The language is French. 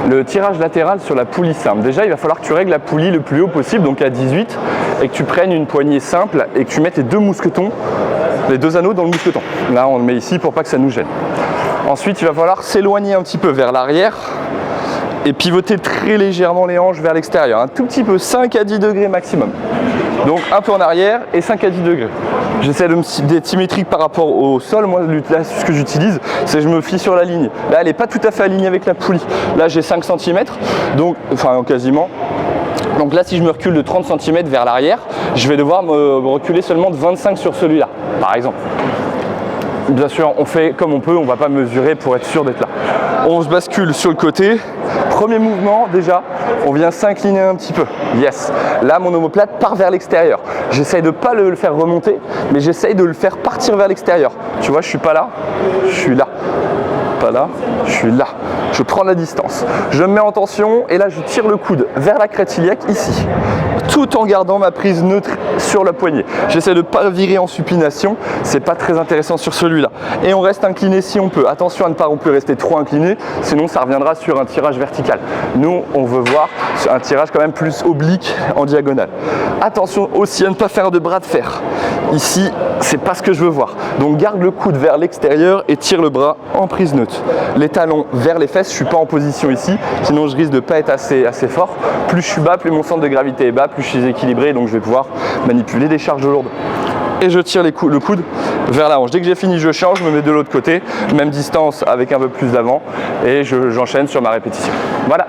Le tirage latéral sur la poulie simple. Déjà, il va falloir que tu règles la poulie le plus haut possible, donc à 18, et que tu prennes une poignée simple et que tu mettes tes deux mousquetons, les deux anneaux dans le mousqueton. Là, on le met ici pour pas que ça nous gêne. Ensuite, il va falloir s'éloigner un petit peu vers l'arrière et pivoter très légèrement les hanches vers l'extérieur. Un tout petit peu, 5 à 10 degrés maximum. Donc un peu en arrière et 5 à 10 degrés. J'essaie d'être symétrique par rapport au sol. Moi, ce que j'utilise, c'est que je me fie sur la ligne. Là, elle n'est pas tout à fait alignée avec la poulie. Là, j'ai 5 cm, donc, enfin quasiment. Donc là, si je me recule de 30 cm vers l'arrière, je vais devoir me reculer seulement de 25 sur celui-là, par exemple. Bien sûr, on fait comme on peut, on ne va pas mesurer pour être sûr d'être là. On se bascule sur le côté. Premier mouvement, déjà, on vient s'incliner un petit peu. Yes. Là, mon omoplate part vers l'extérieur. J'essaye de ne pas le faire remonter, mais j'essaye de le faire partir vers l'extérieur. Tu vois, je ne suis pas là, je suis là. Pas là, je suis là. Je prends la distance. Je me mets en tension et là, je tire le coude vers la crête iliaque, ici. Tout en gardant ma prise neutre sur la poignée. J'essaie de ne pas virer en supination, c'est pas très intéressant sur celui-là. Et on reste incliné si on peut. Attention à ne pas non plus rester trop incliné, sinon ça reviendra sur un tirage vertical. Nous, on veut voir un tirage quand même plus oblique en diagonale. Attention aussi à ne pas faire de bras de fer. Ici, c'est pas ce que je veux voir. Donc garde le coude vers l'extérieur et tire le bras en prise neutre. Les talons vers les fesses, je suis pas en position ici, sinon je risque de pas être assez fort. Plus je suis bas, plus mon centre de gravité est bas, plus je suis équilibré, donc je vais pouvoir manipuler des charges lourdes. Et je tire le coude vers la hanche. Dès que j'ai fini, je change, je me mets de l'autre côté, même distance avec un peu plus d'avant, et j'enchaîne sur ma répétition. Voilà.